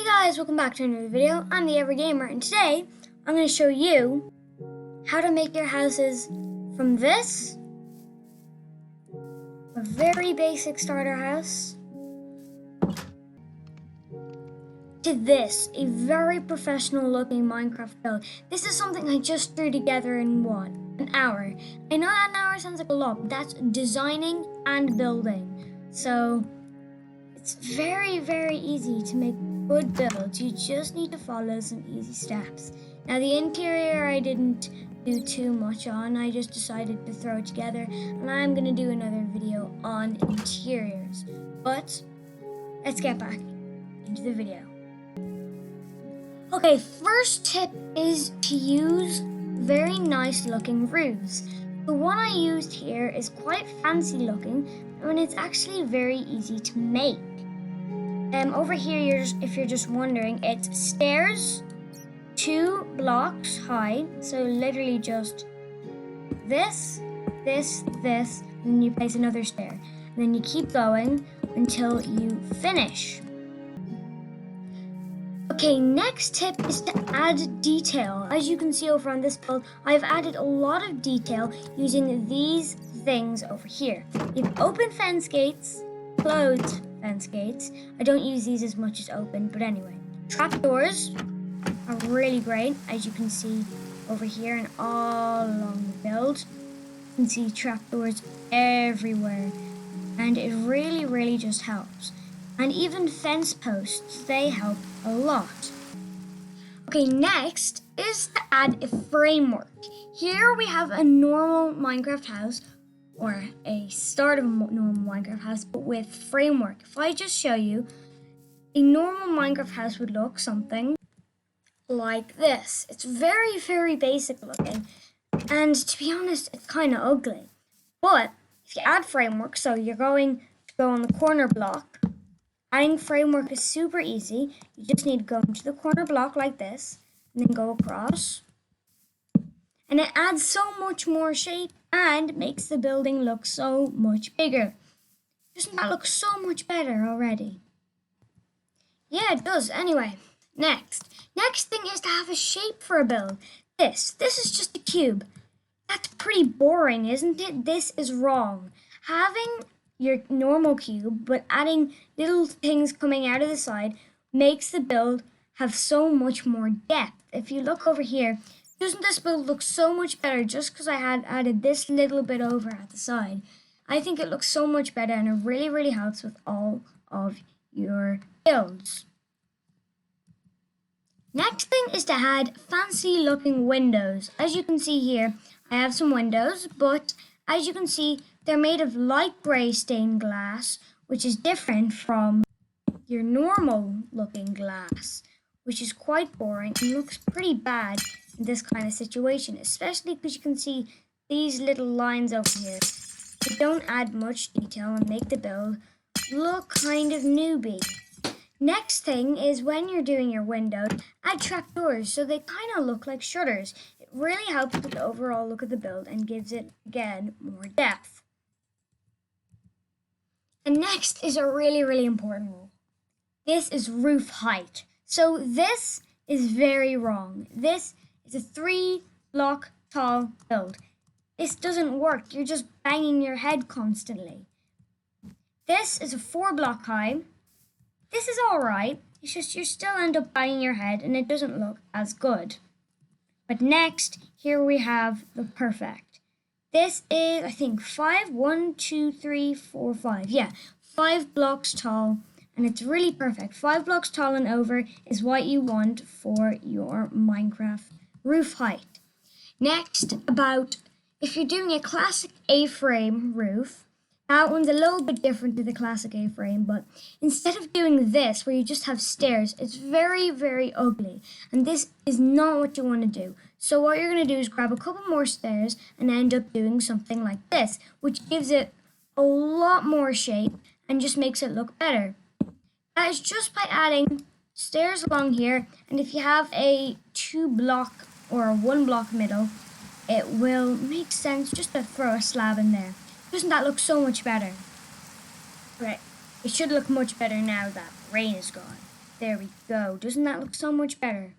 Guys, welcome back to another video. I'm the Evergamer, and today I'm going to show you how to make your houses from this, a very basic starter house, to this, a very professional looking Minecraft build. This is something I just threw together in what? An hour. I know that an hour sounds like a lot, but that's designing and building. So it's very, very easy to make good builds. You just need to follow some easy steps. Now the interior I didn't do too much on. I just decided to throw it together, and I'm going to do another video on interiors. But let's get back into the video. Okay, first tip is to use very nice looking roofs. The one I used here is quite fancy looking, and it's actually very easy to make. Over here, if you're just wondering, it's stairs 2 blocks high. So literally just this, and then you place another stair. And then you keep going until you finish. Okay, next tip is to add detail. As you can see over on this build, I've added a lot of detail using these things over here. You have open fence gates, closed fence gates. I don't use these as much as open, but anyway. Trapdoors are really great, as you can see over here and all along the build. You can see trapdoors everywhere, and it really, really just helps. And even fence posts, they help a lot. Okay, next is to add a framework. Here we have a normal Minecraft house, or a start of a normal Minecraft house, but with framework. If I just show you, a normal Minecraft house would look something like this. It's very, very basic looking, and to be honest, it's kind of ugly. But if you add framework, so you're going to go on the corner block, adding framework is super easy. You just need to go into the corner block like this, and then go across. And it adds so much more shape and makes the building look so much bigger. Doesn't that look so much better already? Yeah, it does. Anyway, next thing is to have a shape for a build. This is just a cube. That's pretty boring, isn't it? This is wrong. Having your normal cube, but adding little things coming out of the side makes the build have so much more depth. If you look over here, doesn't this build look so much better just because I had added this little bit over at the side? I think it looks so much better, and it really, really helps with all of your builds. Next thing is to add fancy looking windows. As you can see here, I have some windows, but as you can see, they're made of light gray stained glass, which is different from your normal looking glass, which is quite boring and looks pretty bad in this kind of situation, especially because you can see these little lines over here. They don't add much detail and make the build look kind of newbie. Next thing is when you're doing your windows, add trapdoors so they kind of look like shutters. It really helps with the overall look of the build and gives it, again, more depth. And next is a really, really important rule. This is roof height. So this is very wrong. This is a 3 block tall build. This doesn't work. You're just banging your head constantly. This is a 4 block high. This is alright. It's just you still end up banging your head and it doesn't look as good. But next, here we have the perfect. This is, I think, 5 blocks tall. And it's really perfect. 5 blocks tall and over is what you want for your Minecraft roof height. Next, if you're doing a classic A-frame roof, that one's a little bit different to the classic A-frame, but instead of doing this, where you just have stairs, it's very, very ugly. And this is not what you want to do. So what you're going to do is grab a couple more stairs and end up doing something like this, which gives it a lot more shape and just makes it look better. That is just by adding stairs along here, and if you have a 2 block or a 1 block middle, it will make sense just to throw a slab in there. Doesn't that look so much better? Right, it should look much better now that rain is gone. There we go. Doesn't that look so much better?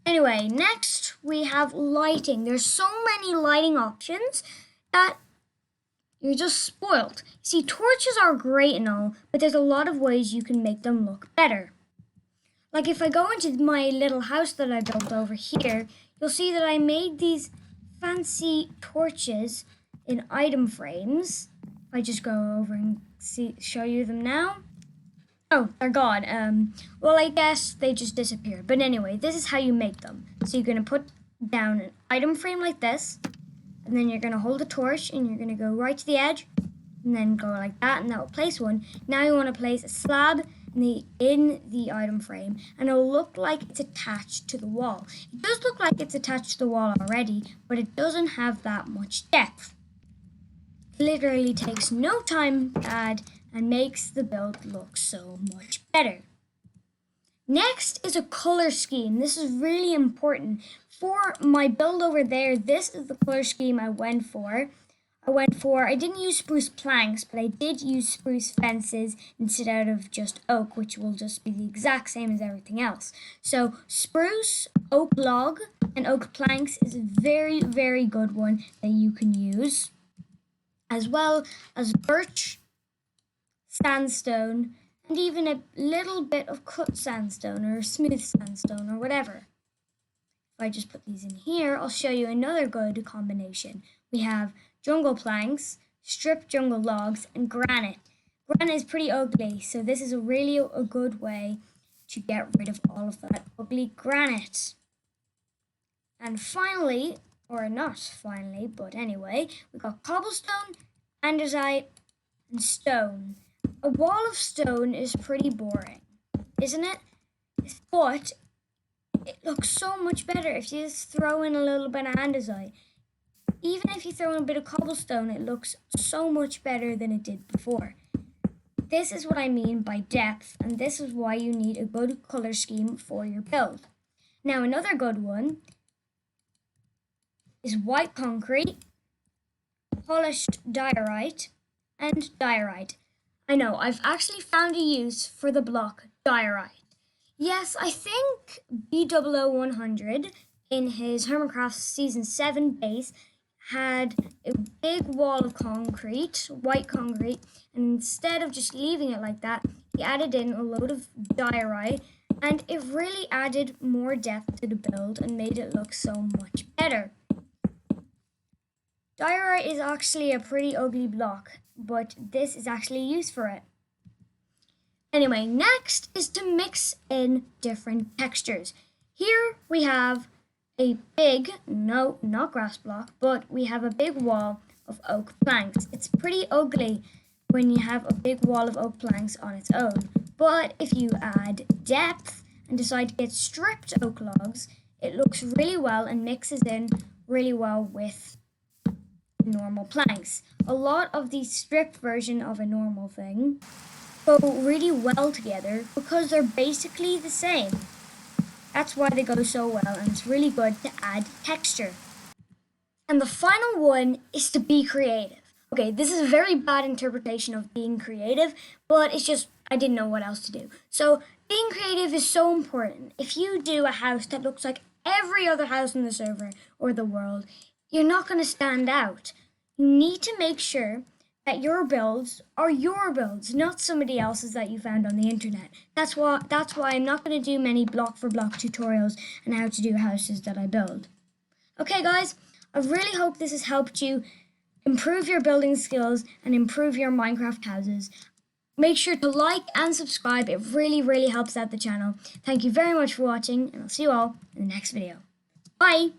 Anyway, next we have lighting. There's so many lighting options that you're just spoiled. See, torches are great and all, but there's a lot of ways you can make them look better. Like if I go into my little house that I built over here, you'll see that I made these fancy torches in item frames. I just go over and show you them now. Oh, they're gone. Well, I guess they just disappeared. But anyway, this is how you make them. So you're going to put down an item frame like this, and then you're going to hold a torch, and you're going to go right to the edge, and then go like that, and that will place one. Now you want to place a slab in the item frame, and it'll look like it's attached to the wall. It does look like it's attached to the wall already, but it doesn't have that much depth. It literally takes no time to add and makes the build look so much better. Next is a color scheme. This is really important. For my build over there, this is the color scheme I went for. I didn't use spruce planks, but I did use spruce fences instead of just oak, which will just be the exact same as everything else. So spruce, oak log, and oak planks is a very, very good one that you can use, as well as birch, sandstone, and even a little bit of cut sandstone or smooth sandstone or whatever. If I just put these in here, I'll show you another good combination. We have jungle planks, stripped jungle logs, and granite. Granite is pretty ugly, so this is really a good way to get rid of all of that ugly granite. And finally, or not finally, but anyway, we've got cobblestone, andesite, and stone. A wall of stone is pretty boring, isn't it? But it looks so much better if you just throw in a little bit of andesite. Even if you throw in a bit of cobblestone, it looks so much better than it did before. This is what I mean by depth, and this is why you need a good color scheme for your build. Now, another good one is white concrete, polished diorite, and diorite. I know, I've actually found a use for the block diorite. Yes, I think B00-100 in his Hermitcraft Season 7 base had a big wall of concrete, white concrete, and instead of just leaving it like that, he added in a load of diorite, and it really added more depth to the build and made it look so much better. Diorite is actually a pretty ugly block, but this is actually used for it. Anyway, next is to mix in different textures. Here we have a big, no, not grass block, but we have a big wall of oak planks. It's pretty ugly when you have a big wall of oak planks on its own, but if you add depth and decide to get stripped oak logs, it looks really well and mixes in really well with normal planks. A lot of the stripped version of a normal thing go really well together because they're basically the same. That's why they go so well, and it's really good to add texture. And the final one is to be creative. Okay, this is a very bad interpretation of being creative, but it's just I didn't know what else to do. So being creative is so important. If you do a house that looks like every other house in the server or the world, you're not going to stand out. You need to make sure that your builds are your builds, not somebody else's that you found on the internet. That's why I'm not going to do many block for block tutorials on how to do houses that I build. Okay guys, I really hope this has helped you improve your building skills and improve your Minecraft houses. Make sure to like and subscribe. It really, really helps out the channel. Thank you very much for watching, and I'll see you all in the next video. Bye!